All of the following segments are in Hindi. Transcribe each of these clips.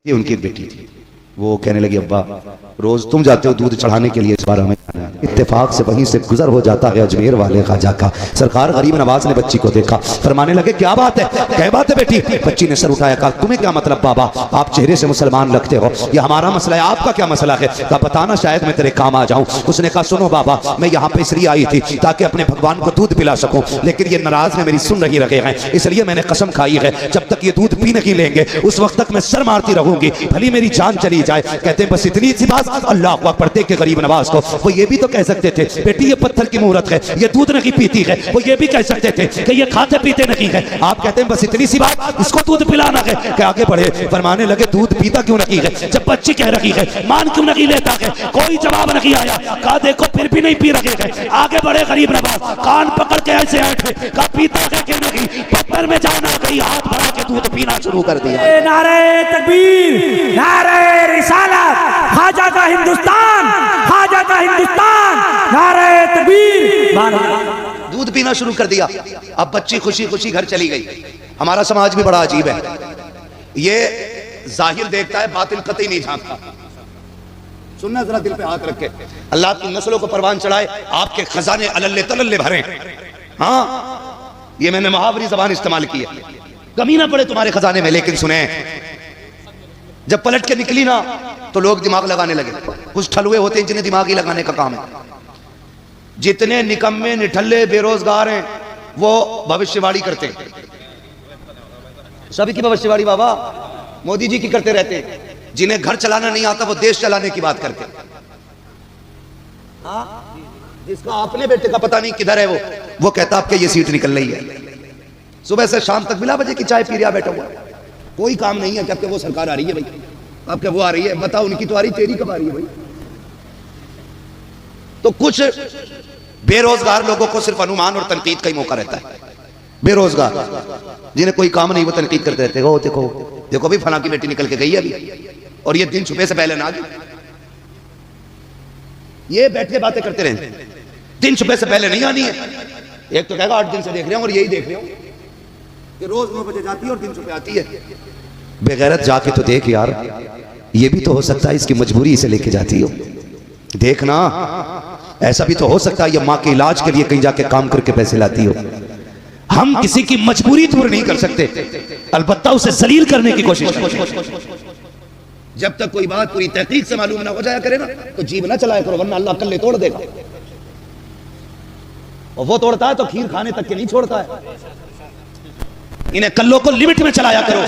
ये उनकी एक बेटी थी। वो कहने लगी अब्बा रोज तुम जाते हो दूध चढ़ाने के लिए, इस बार हमें जाना है। इत्तेफाक से वहीं से गुजर हो जाता है अजमेर वाले खाजा का। सरकार गरीब नवाज ने बच्ची को देखा, फरमाने लगे क्या बात है, क्या बात है बेटी। बच्ची ने सर उठाया, कहा तुम्हें क्या मतलब बाबा, आप चेहरे से मुसलमान लगते हो, ये हमारा मसला है, आपका क्या मसला है। कहा बताना शायद मैं तेरे काम आ जाऊं। उसने कहा सुनो बाबा, मैं यहाँ पे इसलिए आई थी ताकि अपने भगवान को दूध पिला सकूं, लेकिन ये नाराज है, मेरी सुन नहीं रहे हैं, इसलिए मैंने कसम खाई है जब तक ये दूध पी नहीं लेंगे उस वक्त तक मैं सर मारती रहूंगी, भली मेरी जान चली जाए। कहते हैं बस इतनी सी बात, अल्लाह अकबर देख के गरीब नवाज को। वो ये भी तो कह सकते थे बेटी ये पत्थर की मूरत है, ये दूध नहीं पीती है, वो ये भी कह सकते थे कि ये खाते पीते नहीं है। आप कहते हैं बस इतनी सी बात, इसको दूध पिलाना है। कि आगे बढ़े, फरमाने लगे दूध पीता क्यों नहीं है, जब बच्ची कह रही है मान क्यों नहीं लेता है। कोई जवाब नहीं आया। कहा देखो फिर भी नहीं पी रहे हैं। आगे बढ़े गरीब नवाज, कान पकड़ के ऐसे बैठे, कहा पीता है कि नहीं, पत्थर में जाना कहीं हाथ बढ़ा के दूध पीना शुरू कर दिया। नारे तकबीर, नारे रिसालत, खाजा का हिंदुस्तान, खाजा का हिंदुस्तान, नारे तकबीर। दूध पीना शुरू कर दिया। अब बच्ची खुशी खुशी घर चली गई। हमारा समाज भी बड़ा अजीब है, ये जाहिर देखता है, बातिल कतई नहीं झांकता। सुनना जरा दिल पे हाथ रख के, अल्लाह की नस्लों को परवान चढ़ाए, आपके खजाने अलल्ले तलल्ले भरे। हाँ ये मैंने मुहावरी जबान इस्तेमाल की है, कमी ना पड़े तुम्हारे खजाने में। लेकिन सुने, जब पलट के निकली ना तो लोग दिमाग लगाने लगे। कुछ ठलुए होते हैं जिन्हें दिमाग ही लगाने का काम है। जितने निकम्मे निठल्ले बेरोजगार हैं वो भविष्यवाणी करते हैं। सभी की भविष्यवाणी बाबा मोदी जी की करते रहते हैं। जिन्हें घर चलाना नहीं आता वो देश चलाने की बात करते हैं। जिसका अपने बेटे का पता नहीं किधर है, वो कहता आपके ये सीट निकल रही है। सुबह से शाम तक बिला बजे की चाय पी रहा बैठा हुआ, कोई काम नहीं है। क्या वो सरकार आ रही है भाई, आपके वो आ रही है, बताओ उनकी तो आ रही, तेरी कब आ रही है भाई। तो कुछ बेरोजगार लोगों को सिर्फ अनुमान और तनकीद का ही मौका रहता है। बेरोजगार जिन्हें कोई काम नहीं, वो तनकीद करते रहते हो। देखो देखो भी फला की बेटी निकल के गई है अभी, और ये दिन छुपे से पहले ना गई। ये बैठ के बातें करते रहे, दिन छुपे से पहले नहीं आनी है। एक तो कहेगा 8 दिन से देख रहे हो, और यही देख रहे हो कि रोज 9 बजे जाती है और दिन छुपे आती है। बेगैरत जाके तो देख यार, ये भी तो हो सकता है इसकी मजबूरी इसे लेके जाती हो। देखना ऐसा भी तो हो सकता है ये माँ के इलाज के लिए कहीं जाके काम करके पैसे लाती हो। हम किसी की मजबूरी दूर नहीं कर सकते, अलबत्ता उसे जलील करने की कोशिश करते। जब तक कोई बात पूरी तहकीक से मालूम ना हो जाया करे ना तो जीव ना चलाया करो, वरना अल्लाह कल्ले तोड़ देगा। और वो तोड़ता है तो खीर खाने तक के नहीं छोड़ता है। इन्हें कल्लों को लिमिट में चलाया करो,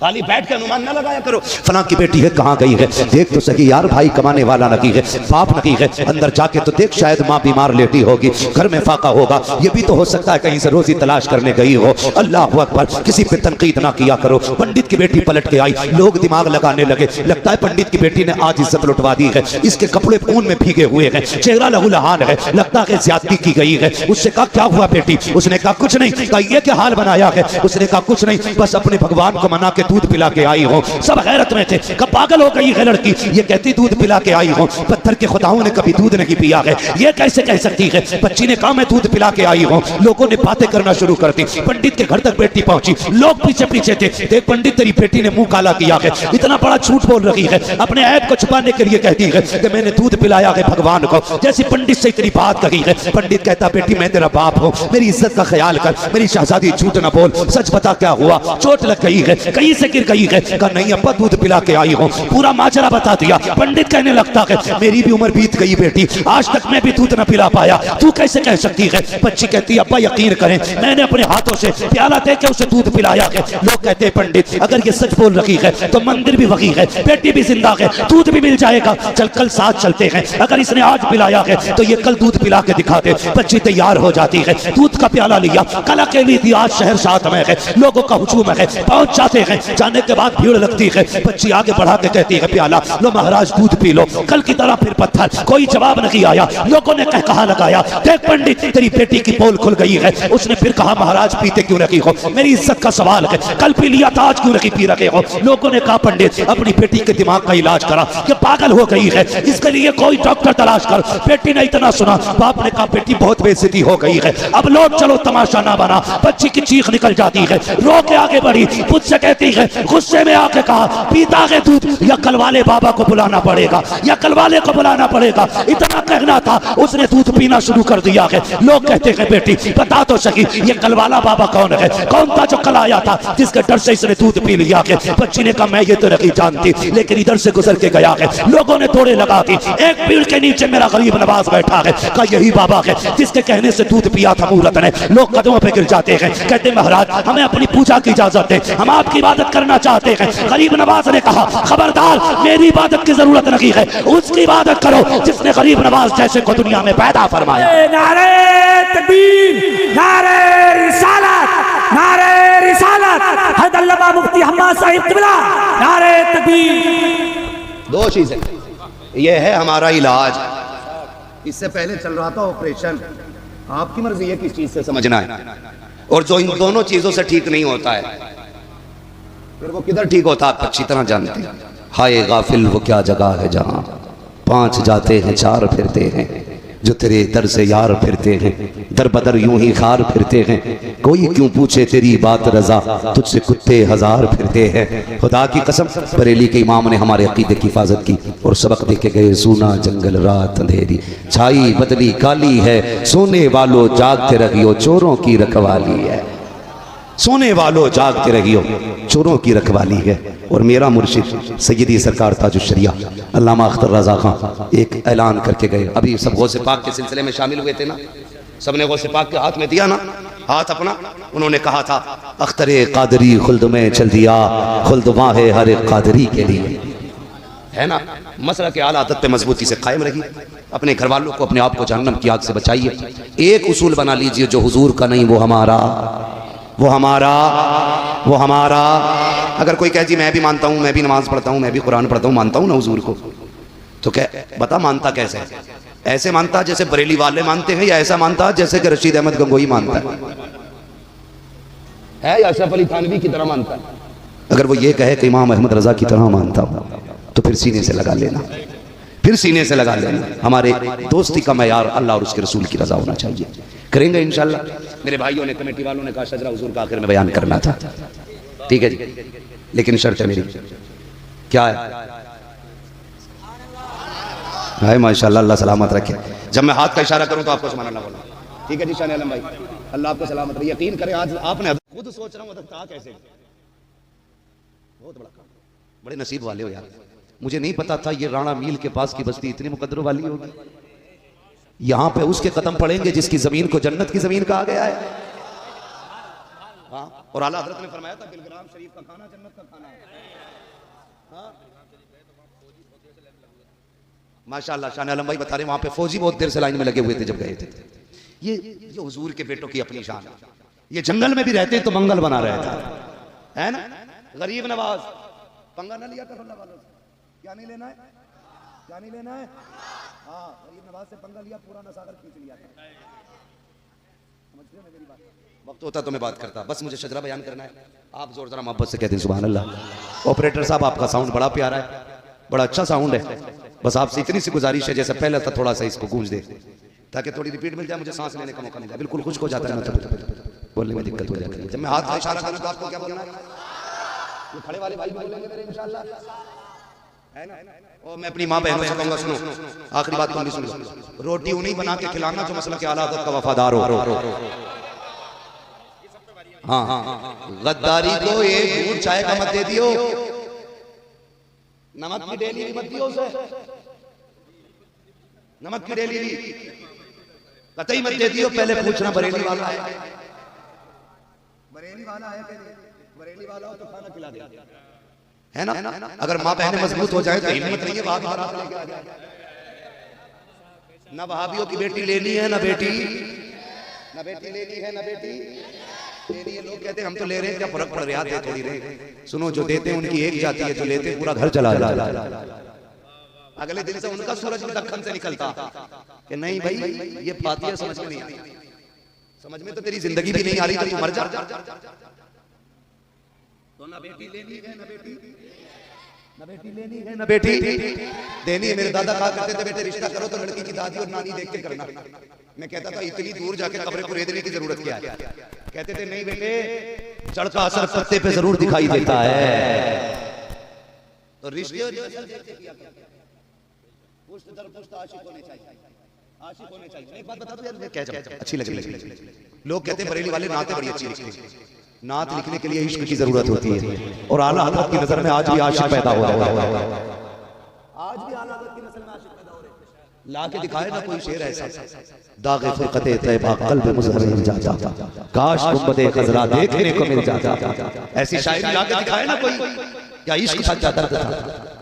खाली बैठ के अनुमान ना लगाया करो। फलां की बेटी है कहाँ गई है, देख तो सही यार, भाई कमाने वाला नहीं है, बाप नहीं है, अंदर जाके तो देख शायद माँ बीमार लेटी होगी, घर में फाका होगा। ये भी तो हो सकता है कहीं से रोजी तलाश करने गई हो। अल्लाह अकबर, किसी पे तनकीद ना किया करो। पंडित की बेटी पलट के आई, लोग दिमाग लगाने लगे, लगता है पंडित की बेटी ने आज इज्जत लुटवा दी है, इसके कपड़े खून में भीगे हुए हैं, चेहरा लहूलुहान है, लगता है ज्यादती की गई है। उससे कहा क्या हुआ बेटी, उसने कहा कुछ नहीं। कहा ये क्या हाल बनाया है, उसने कहा कुछ नहीं, बस अपने भगवान को मना के दूध पिला के आई हो। सब हैरत में थे, कब पागल हो गई है लड़की, ये कहती दूध पिला के आई हो, पत्थर के खुदाओं ने कभी दूध नहीं पिया है, ये कैसे कह सकती है। बच्ची ने कहा मैं दूध पिला के आई हूं। लोगों ने बातें करना शुरू कर दी। पंडित के घर तक बेटी पहुंची, लोग पीछे पीछे थे। देख पंडित तेरी बेटी ने मुंह काला किया है, इतना बड़ा झूठ बोल रही है, अपने ऐब को छुपाने के लिए कहती है कि मैंने दूध पिलाया है भगवान को। जैसी पंडित से इतनी बात कही है, पंडित कहता बेटी मैं तेरा बाप हूँ, मेरी इज्जत का ख्याल कर, मेरी शहजादी झूठ न बोल, सच बता क्या हुआ, चोट लग गई है, कहीं से गिर गई है। कहा नहीं अब्बा दूध पिला के आई हूँ। पूरा माजरा बता दिया। पंडित कहने लगता है मेरी भी उम्र बीत गई बेटी, आज तक मैं भी दूध न पिला पाया, तू कैसे कह सकती है। बच्ची कहती है अब्बा यकीन करें मैंने अपने हाथों से प्याला दे के उसे दूध पिलाया है। लोग कहते हैं पंडित अगर ये सच बोल रही है तो मंदिर भी वही है, बेटी भी जिंदा है, दूध भी मिल जाएगा, चल कल साथ चलते हैं। अगर इसने आज पिलाया है तो ये कल दूध पिला के दिखा दे। बच्ची तैयार हो जाती है, दूध का प्याला लिया, कल अकेली थी, आज शहर साथ में है, लोगों का हुजूम है, पहुंच जाते हैं। जाने के बाद भीड़ लगती है। बच्ची आगे बढ़ा के कहती है प्याला लो महाराज दूध पी लो। कल की तरह फिर पत्थर, कोई जवाब नहीं आया। लोगों ने कहा लगाया देख पंडित तेरी बेटी की पोल खुल गई है। उसने फिर कहा महाराज पीते क्यों रखी हो, मेरी इज्जत का सवाल है, कल पी लिया था आज क्यों नहीं पी रखे हो। लोगों ने कहा पंडित अपनी बेटी के दिमाग का इलाज करा, कि पागल हो गई है, इसके लिए कोई डॉक्टर तलाश कर। बेटी ने इतना सुना, बाप ने कहा बेटी बहुत बेइज्जती हो गई है, अब लौट चलो तमाशा ना बना। बच्ची की चीख निकल जाती है, रो के आगे बढ़ी, मुझसे कहती है। गुस्से में आके कहा पीता है दूध या कल वाले बाबा को बुलाना पड़ेगा, या कल वाले को बुलाना पड़ेगा। इतना कहना था, उसने दूध पीना शुरू कर दिया है। लोग कहते हैं बेटी बता तो सकी ये कल वाला बाबा कौन है, कौन था जो कल आया था जिसके डर से इसने दूध पी लिया है। बच्ची ने कहा मैं ये तो नहीं जानती, लेकिन इधर से गुजर के गया है। लोगों ने तोड़े लगा दी, एक पेड़ के नीचे मेरा गरीब नवाज बैठा है, कहा यही बाबा है जिसके कहने से दूध पिया था मूरत ने। लोग कदमों पे गिर जाते हैं, कहते महाराज हमें अपनी पूजा की इजाजत दे, हम आपकी इबादत करना चाहते हैं। गरीब नवाज ने कहा खबरदार, मेरी इबादत की जरूरत नहीं है, उसकी इबादत करो जिसने गरीब नवाज जैसे को दुनिया में पैदा फरमाया। नारे तकबीर, नारे रिसालत, नारे रिसालत, हज़रत अल्लामा मुफ्ती हम्माद साहिब क़िबला, नारे तकबीर। दो चीजें, ये है हमारा इलाज। इससे पहले चल रहा था ऑपरेशन, आपकी मर्जी है किस चीज से समझना है। और जो इन दोनों चीजों से ठीक नहीं होता है फिर वो किधर ठीक होता है आप अच्छी तरह जानते हैं। हाय गाफिल वो क्या जगह है जहां पांच जाते हैं चार फिरते हैं, जो तेरे दर से यार फिरते हैं दर बदर यूं ही खार फिरते हैं। कोई क्यों पूछे तेरी बात रजा, तुझसे कुत्ते हजार फिरते हैं। खुदा की कसम बरेली के इमाम ने हमारे अकीदे की हिफाजत की और सबक दे के गए। सूना जंगल रात अंधेरी छाई बदली काली है, सोने वालों जागते रहियो चोरों की रखवाली है। सोने वालों जागते रहियो चोरों की रखवाली है। और मेरा मुर्शिद सैयदी सरकार ताजुश शरिया अल्लामा अख्तर रज़ा खां एक ऐलान करके गए। अभी सब गौसे पाक के सिलसिले में शामिल हुए थे ना, सबने गौसे पाक के हाथ में दिया ना हाथ अपना। उन्होंने कहा था अख्तरे कादरी खुल्द में चल दिया, खुल्द वहाँ है हर एक कादरी के लिए, है ना। मसला के आला आदत पे मजबूती से कायम रही, अपने घर वालों को अपने आप को जहन्नम की आग से बचाइए। एक उसूल बना लीजिए, जो हुजूर का नहीं वो हमारा, वो हमारा, वो हमारा। अगर कोई कहे जी मैं भी मानता हूँ, मैं भी नमाज पढ़ता हूँ, मैं भी कुरान पढ़ता हूँ, मानता हूँ ना हुजूर को, तो क्या बता मानता कैसे है? ऐसे मानता जैसे बरेली वाले मानते हैं, या ऐसा मानता जैसे कि रशीद अहमद गंगोई मानता है या अशरफ अली थानवी की तरह मानता है? अगर वो ये कहे कि इमाम अहमद रजा की तरह मानता हूँ तो फिर सीने से लगा लेना, फिर सीने से लगा लेना। हमारे दोस्ती का मैयार अल्लाह और उसके रसूल की रजा होना चाहिए। करेंगे इंशाल्लाह। मेरे भाइयों ने, कमेटी वालों ने कहा शजरा हुजूर का आखिर में बयान करना था, ठीक है जी, लेकिन शर्त है मेरी, क्या है? हाय माशाल्लाह, अल्लाह सलामत रखे। जब मैं हाथ का इशारा करूं तो आपको सुभान अल्लाह बोलना, ठीक है जी। शान आलम भाई अल्लाह आपको सलामत रखे। यकीन करें आज आपने खुद सोच रहा हूं था कैसे, बहुत बड़ा काम, बड़े नसीब वाले हो यार। मुझे नहीं पता था ये राणा मील के पास की बस्ती इतनी मुकद्दर वाली होगी। यहाँ पे उसके कदम पड़ेंगे जिसकी जमीन को जन्नत की जमीन कहा गया है। हाँ, और आला हज़रत ने फरमाया था बिलग्राम शरीफ का खाना जन्नत का खाना है। हाँ, माशाअल्लाह शान आलम भाई बता रहे वहां पे फौजी बहुत देर से लाइन में लगे हुए थे जब गए थे। ये हुजूर के बेटों की अपनी शान है। ये जंगल में भी रहते तो मंगल बना रहता है ना। गरीब नवाज पंगा ना लिया करो वालों से, क्या नहीं लेना है, क्या नहीं लेना है। हाँ, गरीब नवाज से पंगा लिया, पूरा नसागर खींच लिया था। समझते हो मेरी बात? वक्त होता तो मैं बात करता, बस मुझे शजरा बयान करना है। आप जोर जरा मोहब्बत से कहते हैं सुभान अल्लाह। ऑपरेटर साहब आपका साउंड बड़ा प्यारा है, बड़ा अच्छा साउंड है। बस आपसे इतनी सी गुजारिश है जैसे पहले था, थोड़ा सा इसको गूंज दे ताकि थोड़ी रिपीट मिल जाए, मुझे सांस लेने का मौका मिल जाए। बिल्कुल खुश हो जाता है ना, तो बोलने में दिक्कत हो जाती है। जब मैं हाथ का इशारा करूं तो आपको क्या बोलना है? ये खड़े वाले भाई बोलेंगे मेरे इंशाल्लाह, है ना। और मैं अपनी माँ बहनों से कहूंगा, सुनो आखिरी बात तुम भी सुन लो, रोटी उन्हीं बना के खिलाना जो मसला के आला हज़रत का वफादार हो। हाँ हाँ, गद्दारी को एक घूंट चाय का मत दे दियो, नमक की डेली भी मत दियो उसे, नमक की डेली भी कतई मत दे दियो। पहले पूछना बरेली वाला है, बरेली वाला है, बरेली वाला हो तो खाना खिला दे, है ना। अगर माँ बहनें मजबूत हो जाए तो हिम्मत नहीं है बात बारात लेके आ जाए। ना वहाबियों की बेटी लेनी है, ना बेटी लेनी है, ना बेटी लेनी है। लोग कहते हैं हम तो ले रहे हैं, क्या फर्क पड़ रहा है, थोड़ी रहे। सुनो, जो देते हैं उनकी एक जाती है, जो लेते पूरा घर चला जाता है। अगले दिन से उनका सूरज भी दक्कन से निकलता कि नहीं भाई ये फातिहा समझ में नहीं आई, समझ में तो तेरी जिंदगी भी नहीं आ रही तो तू मर जा। तो ना बेटी लेनी है, ना बेटी लेनी है, ना बेटी देनी है। मेरे दादा कहा करते थे बेटे रिश्ता करो तो लड़की की दादी और नानी देख के करना। मैं कहता था इतनी दूर जाके कब्र को रेदने की जरूरत क्या है? कहते थे नहीं बेटे जड़ का असर पत्ते पे जरूर दिखाई देता है। तो रिश्ते और पुश्त दर पुश्त आशिक होने चाहिए, आशिक होने चाहिए। एक बात बता दूं यार, मैं कह जाऊं, अच्छी लगी। लोग कहते हैं बरेली वाले नाते बड़ी अच्छी लिखते हैं। नात लिखने के लिए इश्क की जरूरत होती है, और आला हज़रत की नजर में आज भी आशिक पैदा हो रहा है। आज भी आला हज़रत की नजर में आशिक पैदा हो रहे हैं। ला के दिखाए ना कोई शेर ऐसा, दागे फुरकते तैबा कल्ब मुज़हर मिल जाता, काश गुंबदे खज़रा देखने को मिल जाता। ऐसी शायरी ला के दिखाए ना कोई, क्या इश्क था क्या दर्द था।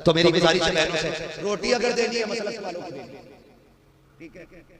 तो मेरी गुजारिश है बहनों से, रोटी अगर देनी है मसलक वालों को देनी है, ठीक है।